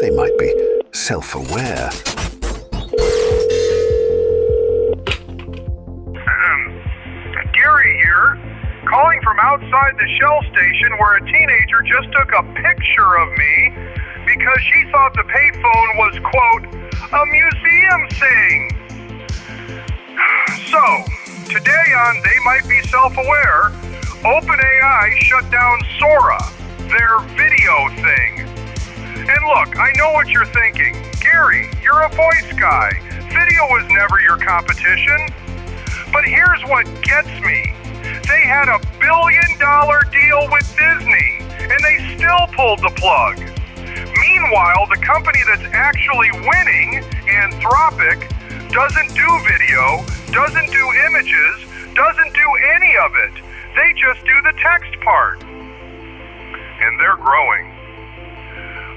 They might be self-aware. Gary here, calling from outside the Shell station where a teenager just took a picture of me because she thought the payphone was, quote, a museum thing. So, today on They Might Be Self-Aware, OpenAI shut down Sora, their video thing. And look, I know what you're thinking. Gary, you're a voice guy. Video was never your competition. But here's what gets me. They had a $1 billion deal with Disney, and they still pulled the plug. Meanwhile, the company that's actually winning, Anthropic, doesn't do video, doesn't do images, doesn't do any of it. They just do the text part. And they're growing.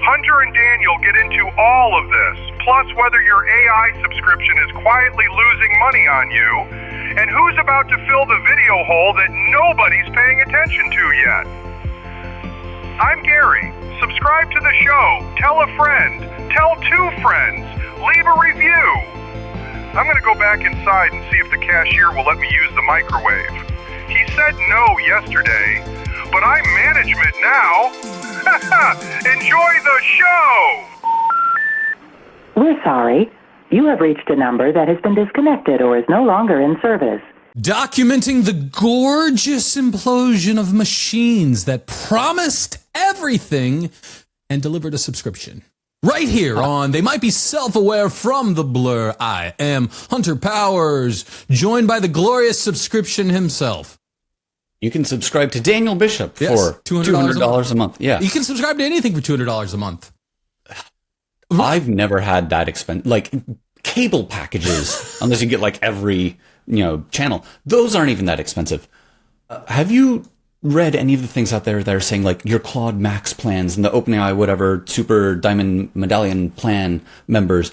Hunter and Daniel get into all of this, plus whether your AI subscription is quietly losing money on you, and who's about to fill the video hole that nobody's paying attention to yet. I'm Gary. Subscribe to the show. Tell a friend. Tell 2 friends. Leave a review. I'm going to go back inside and see if the cashier will let me use the microwave. He said no yesterday, but I'm management now. Enjoy the show! We're sorry. You have reached a number that has been disconnected or is no longer in service. Documenting the gorgeous implosion of machines that promised everything and delivered a subscription. Right here on They Might Be Self-Aware from the Blur. I am Hunter Powers, joined by the glorious subscription himself. You can subscribe to Daniel Bishop for $200 a month. Yeah. You can subscribe to anything for $200 a month. I've never had that expensive, like cable packages, unless you get like every, channel. Those aren't even that expensive. Have you read any of the things out there that are saying like your Claude Max plans and the OpenAI whatever Super Diamond Medallion plan members,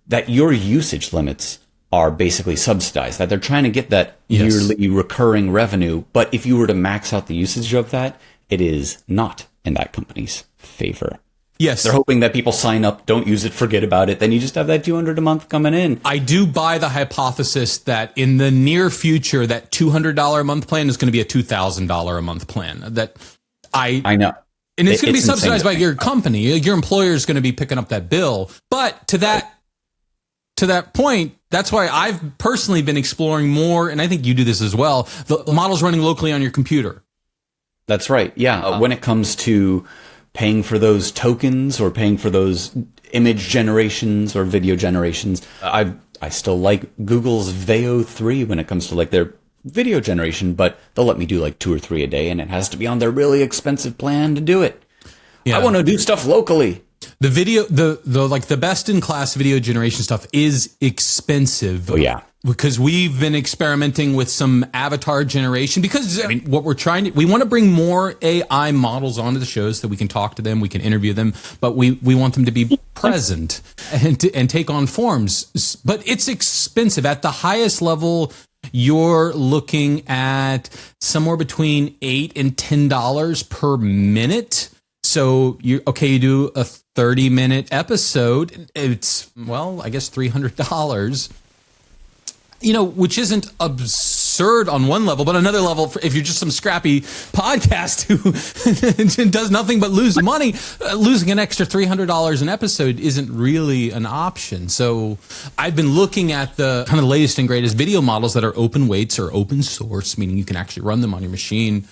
that your usage limits are basically subsidized, that they're trying to get that yearly recurring revenue. But if you were to max out the usage of that, it is not in that company's favor. Yes. They're hoping that people sign up, don't use it, forget about it. Then you just have that $200 a month coming in. I do buy the hypothesis that in the near future, that $200 a month plan is going to be a $2,000 a month plan. That I know. And it's going to be subsidized by your company. Your employer is going to be picking up that bill. But to that point, that's why I've personally been exploring more, and I think you do this as well, the models running locally on your computer. That's right. Yeah. When it comes to paying for those tokens or paying for those image generations or video generations, I still like Google's Veo 3 when it comes to like their video generation, but they'll let me do like 2 or 3 a day, and it has to be on their really expensive plan to do it. Yeah. I want to do stuff locally. The video, the best in class video generation stuff is expensive. Oh yeah. Because we've been experimenting with some avatar generation because what we want to bring more AI models onto the shows so that we can talk to them, we can interview them, but we want them to be present and take on forms. But it's expensive. At the highest level, you're looking at somewhere between $8 and $10 per minute. So you do a 30-minute episode. It's, I guess $300. Which isn't absurd on one level, but another level, if you're just some scrappy podcast who does nothing but lose money, losing an extra $300 an episode isn't really an option. So I've been looking at the kind of the latest and greatest video models that are open weights or open source, meaning you can actually run them on your machine.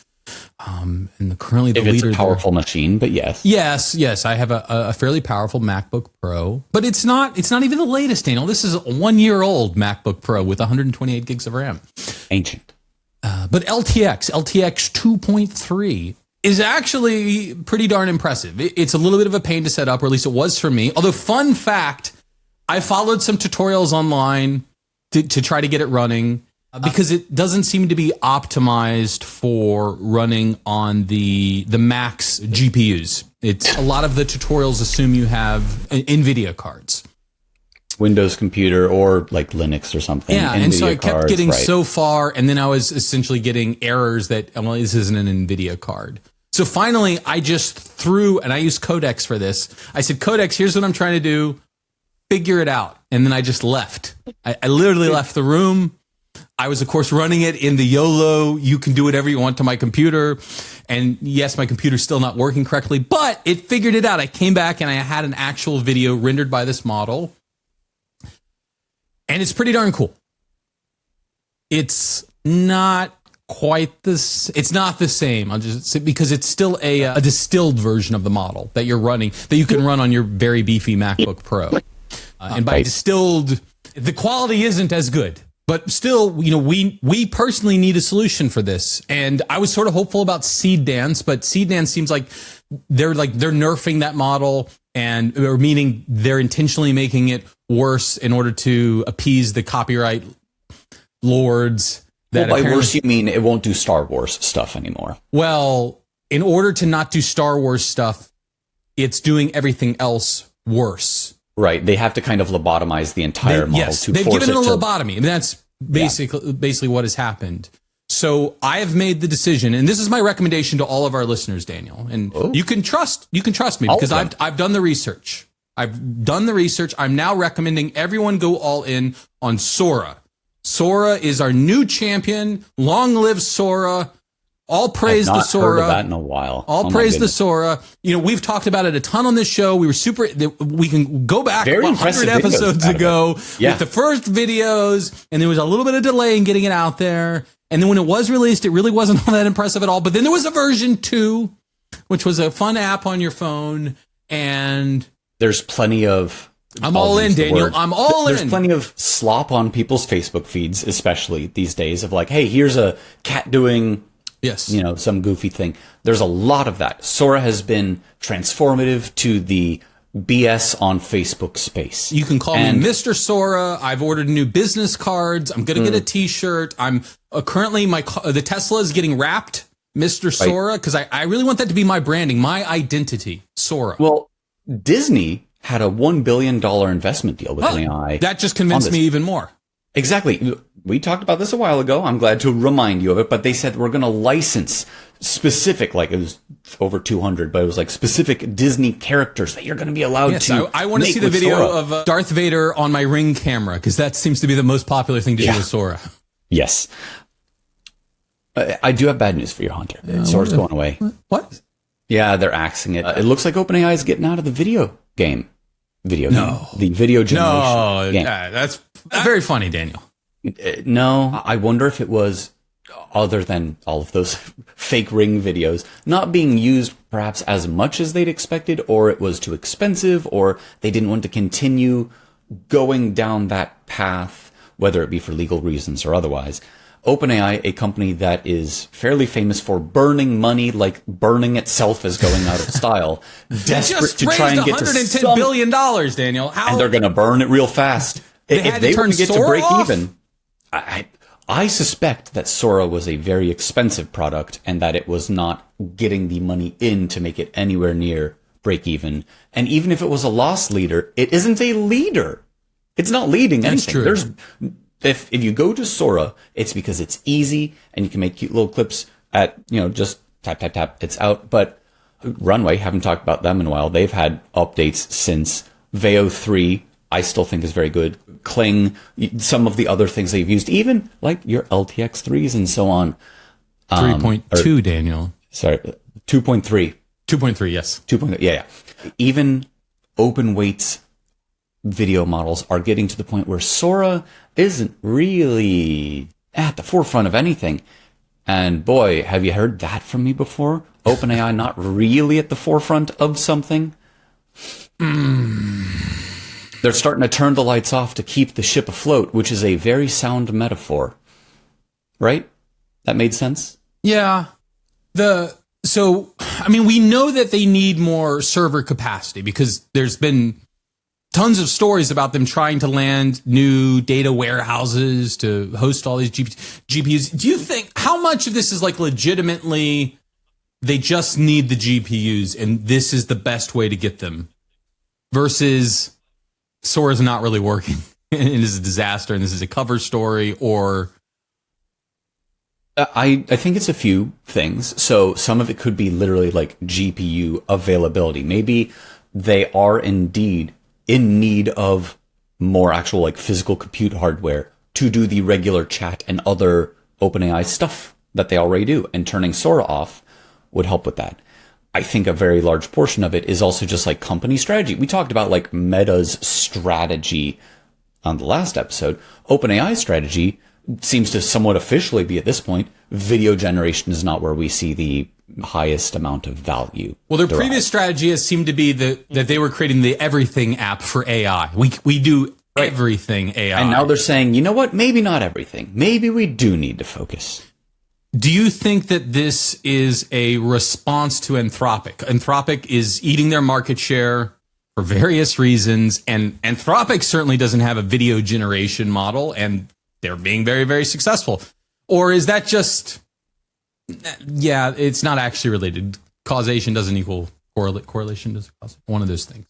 And currently the leader, it's a powerful machine, but yes, I have a fairly powerful MacBook Pro, but it's not even the latest, Daniel. This is a 1-year-old MacBook Pro with 128 gigs of RAM. Ancient. But LTX 2.3 is actually pretty darn impressive. It's a little bit of a pain to set up, or at least it was for me. Although, fun fact, I followed some tutorials online to try to get it running. Because it doesn't seem to be optimized for running on the Max GPUs. It's a lot of the tutorials assume you have NVIDIA cards. Windows computer or like Linux or something. Yeah, NVIDIA and so I kept getting so far, and then I was essentially getting errors that, this isn't an NVIDIA card. So finally, I just threw, and I used Codex for this. I said, Codex, here's what I'm trying to do. Figure it out. And then I just left. I literally left the room. I was, of course, running it in the YOLO. You can do whatever you want to my computer. And yes, my computer's still not working correctly, but it figured it out. I came back and I had an actual video rendered by this model. And it's pretty darn cool. It's not quite this. It's not the same. I'll just say, because it's still a distilled version of the model that you're running, that you can run on your very beefy MacBook Pro. And by distilled, the quality isn't as good. But still, you know, we personally need a solution for this. And I was sort of hopeful about Seed Dance, but Seed Dance seems like they're nerfing that model, or meaning they're intentionally making it worse in order to appease the copyright lords. Well, by worse, you mean it won't do Star Wars stuff anymore. Well, in order to not do Star Wars stuff, it's doing everything else worse. Right. They have to kind of lobotomize the entire model to they've force given it a to... lobotomy. I mean, that's basically what has happened. So I have made the decision, and this is my recommendation to all of our listeners, Daniel. And you can trust me because I've done the research. I'm now recommending everyone go all in on Sora. Sora is our new champion. Long live Sora. All praise the Sora. I've not heard of that in a while. All praise the Sora. You know, we've talked about it a ton on this show. We can go back 100 episodes ago with the first videos, and there was a little bit of delay in getting it out there. And then when it was released, it really wasn't all that impressive at all. But then there was a version 2, which was a fun app on your phone. And there's plenty of... I'm all in, Daniel. I'm all in. There's plenty of slop on people's Facebook feeds, especially these days, of like, hey, here's a cat doing... Yes. You know, some goofy thing. There's a lot of that. Sora has been transformative to the BS on Facebook space. You can call me Mr. Sora. I've ordered new business cards. I'm going to get a t-shirt. I'm currently the Tesla is getting wrapped Mr. Sora because I really want that to be my branding, my identity, Sora. Well, Disney had a $1 billion investment deal with AI. That just convinced me even more. Exactly. We talked about this a while ago. I'm glad to remind you of it, but they said we're going to license specific, like it was over 200, but it was like specific Disney characters that you're going to be allowed to. I want to see the video of Darth Vader on my Ring camera because that seems to be the most popular thing to do with Sora. Yes. I do have bad news for you, Hunter. Sora's going away. What? Yeah, they're axing it. It looks like OpenAI is getting out of the video game. The video generation game. That's very funny, Daniel. No, I wonder if it was, other than all of those fake Ring videos, not being used perhaps as much as they'd expected, or it was too expensive, or they didn't want to continue going down that path, whether it be for legal reasons or otherwise. OpenAI, a company that is fairly famous for burning money, like burning itself is going out of style, desperate to try and get to $110 billion, Daniel. And they're going to burn it real fast. If they were to get to break even, I suspect that Sora was a very expensive product and that it was not getting the money in to make it anywhere near break even. And even if it was a loss leader, it isn't a leader. It's not leading anything. That's true. If you go to Sora, it's because it's easy and you can make cute little clips at, just tap, tap, tap, it's out. But Runway, haven't talked about them in a while. They've had updates since Veo 3, I still think is very good. Kling, some of the other things they've used, even like your LTX 3s and so on. 3.2, Daniel. Sorry, 2.3. 2.3, yes. 2.3, yeah. Even open weights video models are getting to the point where Sora isn't really at the forefront of anything. And boy, have you heard that from me before? OpenAI not really at the forefront of something? They're starting to turn the lights off to keep the ship afloat, which is a very sound metaphor. Right? That made sense? Yeah. We know that they need more server capacity because there's been tons of stories about them trying to land new data warehouses to host all these GPUs. Do you think, how much of this is like legitimately they just need the GPUs and this is the best way to get them versus Sora's not really working and is a disaster and this is a cover story, or I think it's a few things. So some of it could be literally like GPU availability. Maybe they are indeed in need of more actual like physical compute hardware to do the regular chat and other OpenAI stuff that they already do. And turning Sora off would help with that. I think a very large portion of it is also just like company strategy. We talked about like Meta's strategy on the last episode. OpenAI's strategy seems to somewhat officially be at this point, video generation is not where we see the highest amount of value. Well, their previous strategy has seemed to be that they were creating the everything app for AI. We do everything AI. And now they're saying, you know what? Maybe not everything. Maybe we do need to focus. Do you think that this is a response to Anthropic? Anthropic is eating their market share for various reasons, and Anthropic certainly doesn't have a video generation model, and they're being very, very successful. Or is that just, yeah, it's not actually related. Causation doesn't equal correlation doesn't cause one of those things.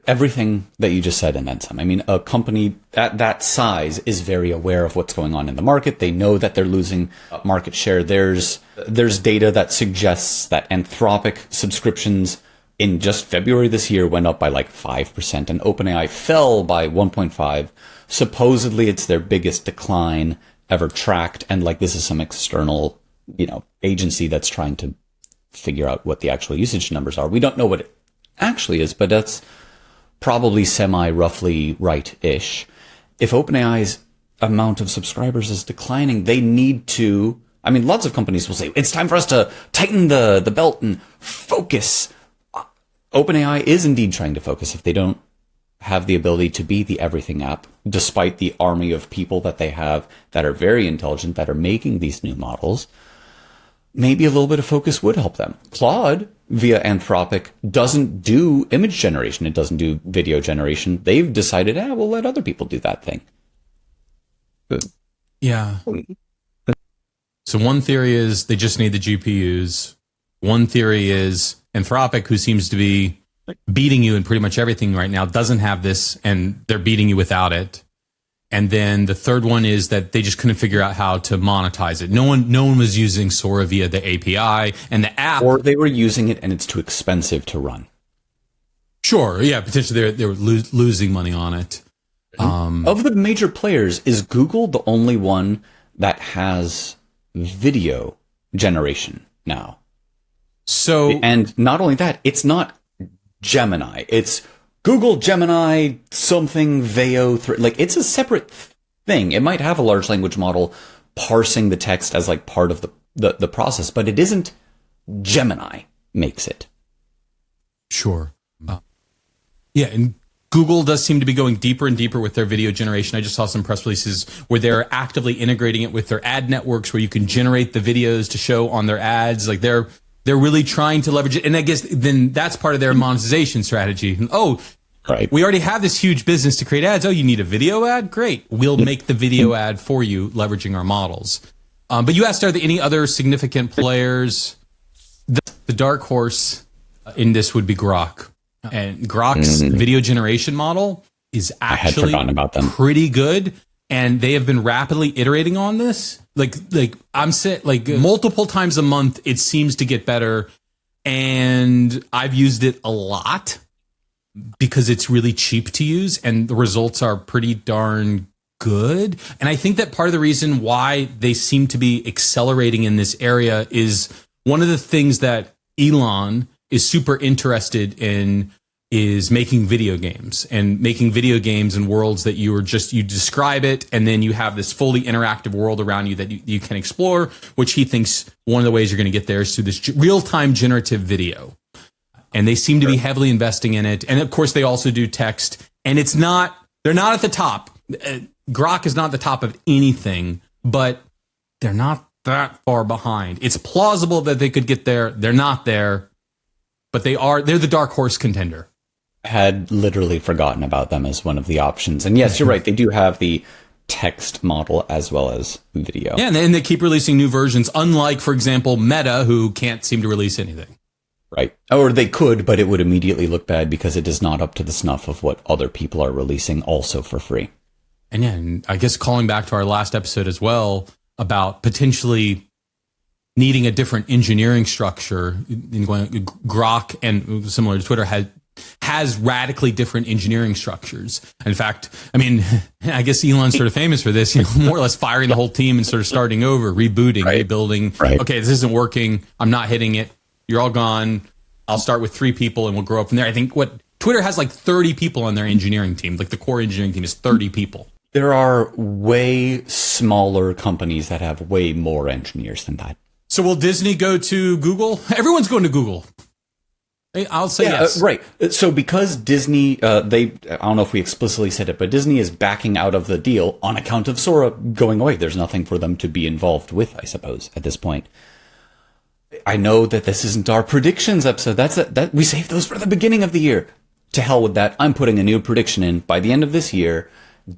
Everything that you just said and then some. I mean, a company at that size is very aware of what's going on in the market. They know that they're losing market share. There's data that suggests that Anthropic subscriptions in just February this year went up by like 5%, and OpenAI fell by 1.5%. Supposedly it's their biggest decline ever tracked, and like this is some external, agency that's trying to figure out what the actual usage numbers are. We don't know what it actually is, but that's probably semi-roughly right-ish. If OpenAI's amount of subscribers is declining, they need to, lots of companies will say, it's time for us to tighten the belt and focus. OpenAI is indeed trying to focus if they don't have the ability to be the everything app, despite the army of people that they have that are very intelligent, that are making these new models. Maybe a little bit of focus would help them. Claude, via Anthropic, doesn't do image generation. It doesn't do video generation. They've decided, we'll let other people do that thing. Good. Yeah. So one theory is they just need the GPUs. One theory is Anthropic, who seems to be beating you in pretty much everything right now, doesn't have this, and they're beating you without it. And then the third one is that they just couldn't figure out how to monetize it. No one was using Sora via the API and the app. Or they were using it and it's too expensive to run. Sure, yeah, potentially they were losing money on it. Of the major players, is Google the only one that has video generation now? So, and not only that, it's not Gemini. It's Google Gemini something Veo 3. Like, it's a separate thing. It might have a large language model parsing the text as like part of the process, but it isn't Gemini makes it. Sure. Yeah, and Google does seem to be going deeper and deeper with their video generation. I just saw some press releases where they're actively integrating it with their ad networks, where you can generate the videos to show on their ads. Like they're really trying to leverage it. And I guess then that's part of their monetization strategy. Oh, right. We already have this huge business to create ads. Oh, you need a video ad? Great. We'll make the video ad for you, leveraging our models. But you asked, are there any other significant players? The dark horse in this would be Grok. And Grok's video generation model is actually pretty good. And they have been rapidly iterating on this. Multiple times a month, it seems to get better. And I've used it a lot because it's really cheap to use and the results are pretty darn good. And I think that part of the reason why they seem to be accelerating in this area is one of the things that Elon is super interested in is making video games and making video games in worlds that you describe it, and then you have this fully interactive world around you that you can explore, which he thinks one of the ways you're going to get there is through this real-time generative video. And they seem to be heavily investing in it. And of course, they also do text, and they're not at the top. Grok is not at the top of anything, but they're not that far behind. It's plausible that they could get there. They're not there, but they're the dark horse contender. Had literally forgotten about them as one of the options. And yes, you're right. They do have the text model as well as video. Yeah, and they keep releasing new versions, unlike, for example, Meta, who can't seem to release anything. Right. Or they could, but it would immediately look bad because it is not up to the snuff of what other people are releasing also for free. And yeah, and I guess calling back to our last episode as well, about potentially needing a different engineering structure. Grok, and similar to Twitter, has radically different engineering structures. In fact, I mean, I guess Elon's sort of famous for this, more or less firing the whole team and sort of starting over, rebooting, rebuilding. Right. Okay, this isn't working. I'm not hitting it. You're all gone. I'll start with 3 people and we'll grow up from there. I think Twitter has like 30 people on their engineering team. Like the core engineering team is 30 people. There are way smaller companies that have way more engineers than that. So will Disney go to Google? Everyone's going to Google. I'll say yes. Right. So because Disney, I don't know if we explicitly said it, but Disney is backing out of the deal on account of Sora going away. There's nothing for them to be involved with, I suppose, at this point. I know that this isn't our predictions episode. That we saved those for the beginning of the year. To hell with that. I'm putting a new prediction in. By the end of this year,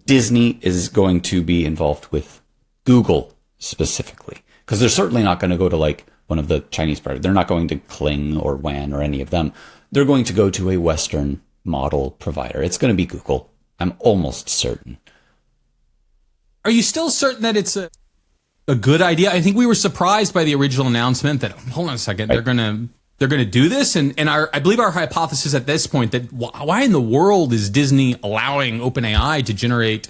Disney is going to be involved with Google specifically. Because they're certainly not going to go to like one of the Chinese providers. They're not going to Kling or WAN or any of them. They're going to go to a Western model provider. It's going to be Google. I'm almost certain. Are you still certain that it's a good idea? I think we were surprised by the original announcement that, hold on a second, they're going to do this. And I believe our hypothesis at this point that why in the world is Disney allowing OpenAI to generate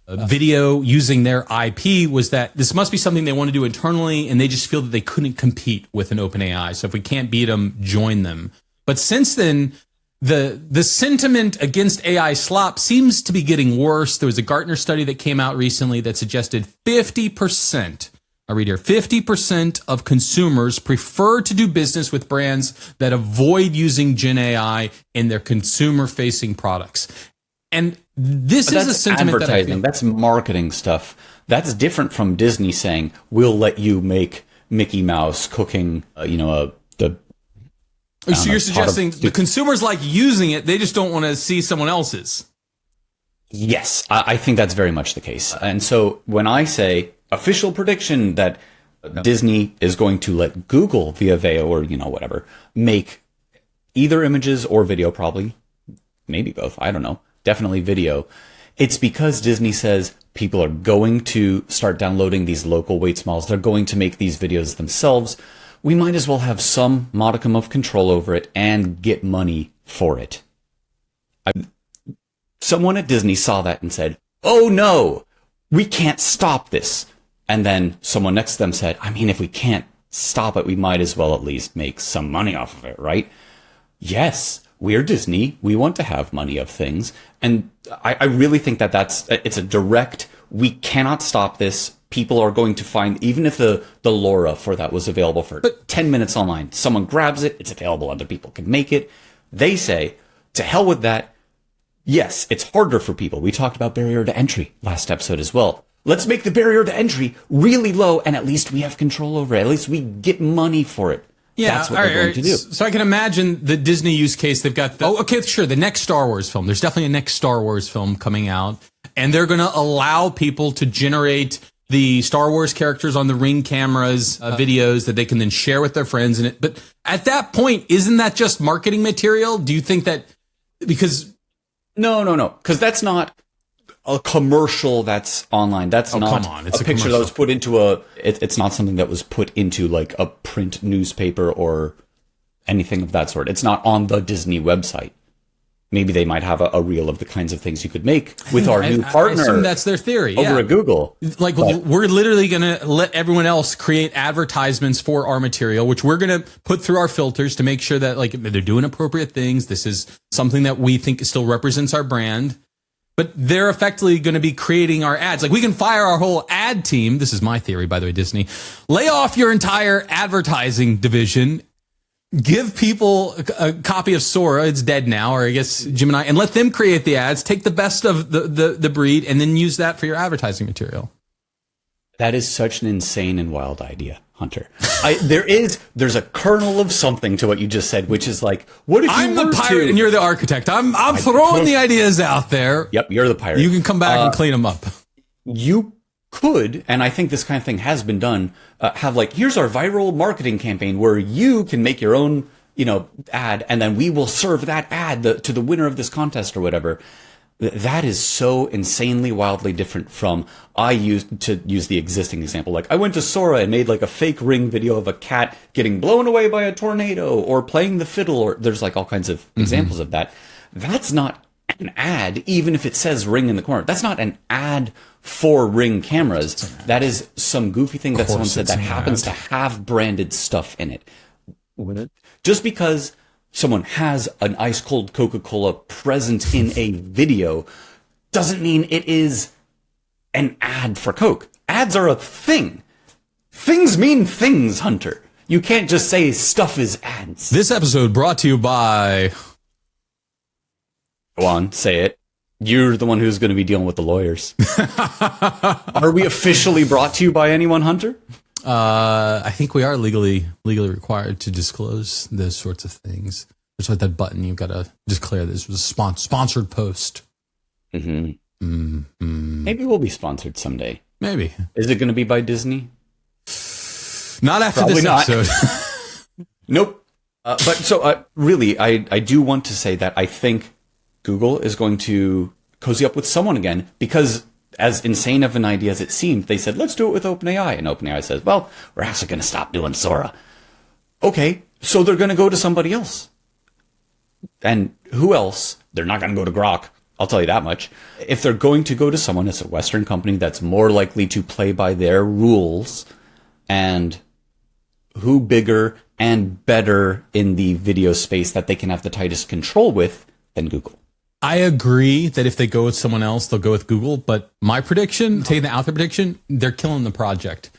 video using their IP was that this must be something they want to do internally, and they just feel that they couldn't compete with an OpenAI. So if we can't beat them, join them. But since then, the sentiment against AI slop seems to be getting worse. There was a Gartner study that came out recently that suggested 50%, I read here, 50% of consumers prefer to do business with brands that avoid using Gen AI in their consumer-facing products. And this is a sentiment advertising. That's marketing stuff. That's different from Disney saying, we'll let you make Mickey Mouse cooking, So you're suggesting the consumers like using it, they just don't want to see someone else's. Yes, I think that's very much the case. And so when I say official prediction that Disney is going to let Google via Veo or, whatever, make either images or video, probably, maybe both, I don't know, definitely video. It's because Disney says people are going to start downloading these local weights models. They're going to make these videos themselves. We might as well have some modicum of control over it and get money for it. Someone at Disney saw that and said, oh no, we can't stop this. And then someone next to them said, I mean, if we can't stop it, we might as well at least make some money off of it, right? Yes, we're Disney. We want to have money of things. And I really think that it's a direct, we cannot stop this. People are going to find, even if the LoRa for that was available for 10 minutes online, someone grabs it, it's available, other people can make it. They say, to hell with that. Yes, it's harder for people. We talked about barrier to entry last episode as well. Let's make the barrier to entry really low, and at least we have control over it. At least we get money for it. Yeah, that's what they're going to do. So I can imagine the Disney use case. They've got the next Star Wars film. There's definitely a next Star Wars film coming out, and they're going to allow people to generate the Star Wars characters on the Ring cameras, videos that they can then share with their friends. But at that point, isn't that just marketing material? Do you think that because No, because that's not a commercial that's online. That's not come on. It's a picture that was put into it's not something that was put into like a print newspaper or anything of that sort. It's not on the Disney website. Maybe they might have a reel of the kinds of things you could make with our new partner. I assume that's their theory. Over at Google. Like, we're literally going to let everyone else create advertisements for our material, which we're going to put through our filters to make sure that like they're doing appropriate things. This is something that we think still represents our brand. But they're effectively going to be creating our ads. Like, we can fire our whole ad team. This is my theory, by the way, Disney. Lay off your entire advertising division. Give people a copy of Sora, it's dead now, or I guess Gemini, and let them create the ads, take the best of the breed, and then use that for your advertising material. That is such an insane and wild idea, Hunter. There's a kernel of something to what you just said, which is like, what if I'm the pirate and you're the architect? I'm throwing the ideas out there. Yep, you're the pirate. You can come back and clean them up. You could, and I think this kind of thing has been done, have like, here's our viral marketing campaign where you can make your own, ad, and then we will serve that ad to the winner of this contest or whatever. That is so insanely wildly different from I used to use the existing example. Like I went to Sora and made like a fake Ring video of a cat getting blown away by a tornado or playing the fiddle, or there's like all kinds of examples of that. That's not an ad, even if it says Ring in the corner. That's not an ad for Ring cameras. That is some goofy thing that someone said that happens to have branded stuff in it. Just because someone has an ice cold Coca-Cola present in a video doesn't mean it is an ad for Coke. Ads are a thing. Things mean things, Hunter. You can't just say stuff is ads. This episode brought to you by... Go on, say it. You're the one who's going to be dealing with the lawyers. Are we officially brought to you by anyone, Hunter? I think we are legally required to disclose those sorts of things. Just like that button, you've got to declare this was a sponsored post. Maybe we'll be sponsored someday. Maybe. Is it going to be by Disney? Not after Probably this not. episode. Nope. Really, I do want to say that I think Google is going to cozy up with someone again, because as insane of an idea as it seemed, they said, let's do it with OpenAI. And OpenAI says, well, we're actually going to stop doing Sora. Okay, so they're going to go to somebody else. And who else? They're not going to go to Grok. I'll tell you that much. If they're going to go to someone, it's a Western company that's more likely to play by their rules. And who bigger and better in the video space that they can have the tightest control with than Google? I agree that if they go with someone else, they'll go with Google. But my prediction, taking the out there prediction, they're killing the project.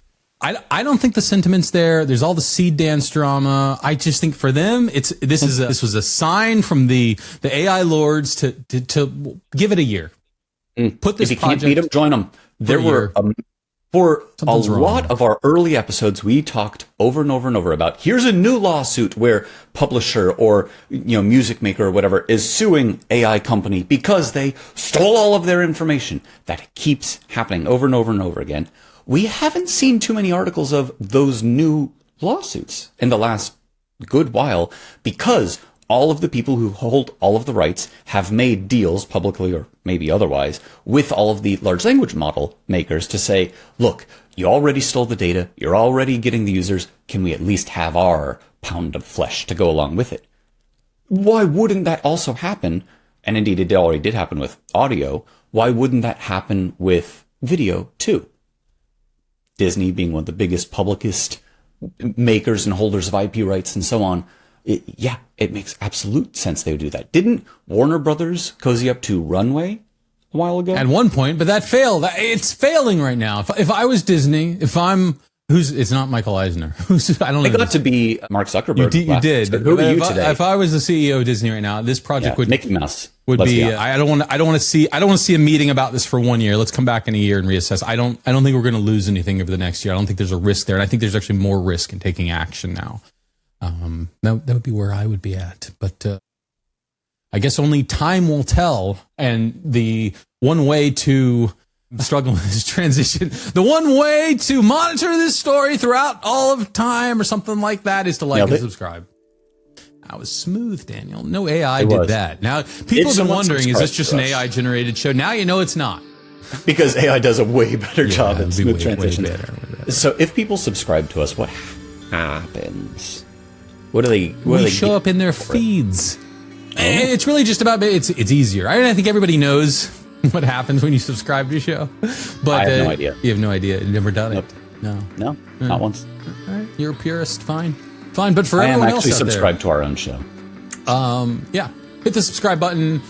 I don't think the sentiment's there. There's all the seed dance drama. I just think for them, this was a sign from the AI lords to give it a year. Put this if you project, can't beat them, join them. There were for Something's a wrong. lot of our early episodes, we talked over and over and over about here's a new lawsuit where publisher or music maker or whatever is suing AI company because they stole all of their information. That keeps happening over and over and over again. We haven't seen too many articles of those new lawsuits in the last good while because all of the people who hold all of the rights have made deals publicly or maybe otherwise with all of the large language model makers to say, look, you already stole the data. You're already getting the users. Can we at least have our pound of flesh to go along with it? Why wouldn't that also happen? And indeed, it already did happen with audio. Why wouldn't that happen with video too? Disney being one of the biggest publicist makers and holders of IP rights and so on. It makes absolute sense they would do that. Didn't Warner Brothers cozy up to Runway a while ago? at one point, but that failed. It's failing right now. If I was Disney, it's not Michael Eisner. I don't know. It got to be Mark Zuckerberg. You did. So who are you today? If I was the CEO of Disney right now, this project would Mickey Mouse would be. I don't want to see a meeting about this for 1 year. Let's come back in a year and reassess. I don't think we're going to lose anything over the next year. I don't think there's a risk there, and I think there's actually more risk in taking action now. That would be where I would be at, but I guess only time will tell. And the one way to struggle with this transition, the one way to monitor this story throughout all of time or something like that is to like and subscribe. That was smooth, Daniel. No AI did that. Now, people have been wondering, is this just an AI generated show? Now you know it's not. Because AI does a way better job at smooth transitions. Way better. So if people subscribe to us, what happens? What do they? We show up in their feeds. It's really just about it's easier. I think everybody knows what happens when you subscribe to a show, but I have no idea. You have no idea. You've never done it. No, not once. All right. You're a purist. Fine. But for I am everyone else actually out subscribed to our own show. there, hit the subscribe button.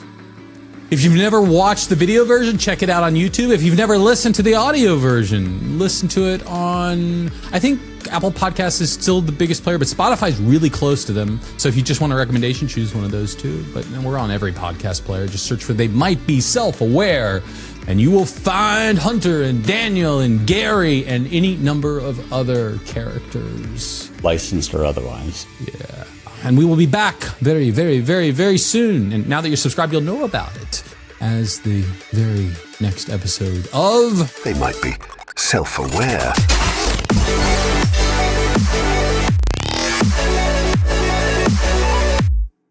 If you've never watched the video version, check it out on YouTube. If you've never listened to the audio version, listen to it on, I think Apple Podcasts is still the biggest player, but Spotify's really close to them. So if you just want a recommendation, choose one of those two. But we're on every podcast player. Just search for They Might Be Self-Aware, and you will find Hunter and Daniel and Gary and any number of other characters. Licensed or otherwise. Yeah. And we will be back very, very, very, very soon. And now that you're subscribed, you'll know about it as the very next episode of They might be self-aware.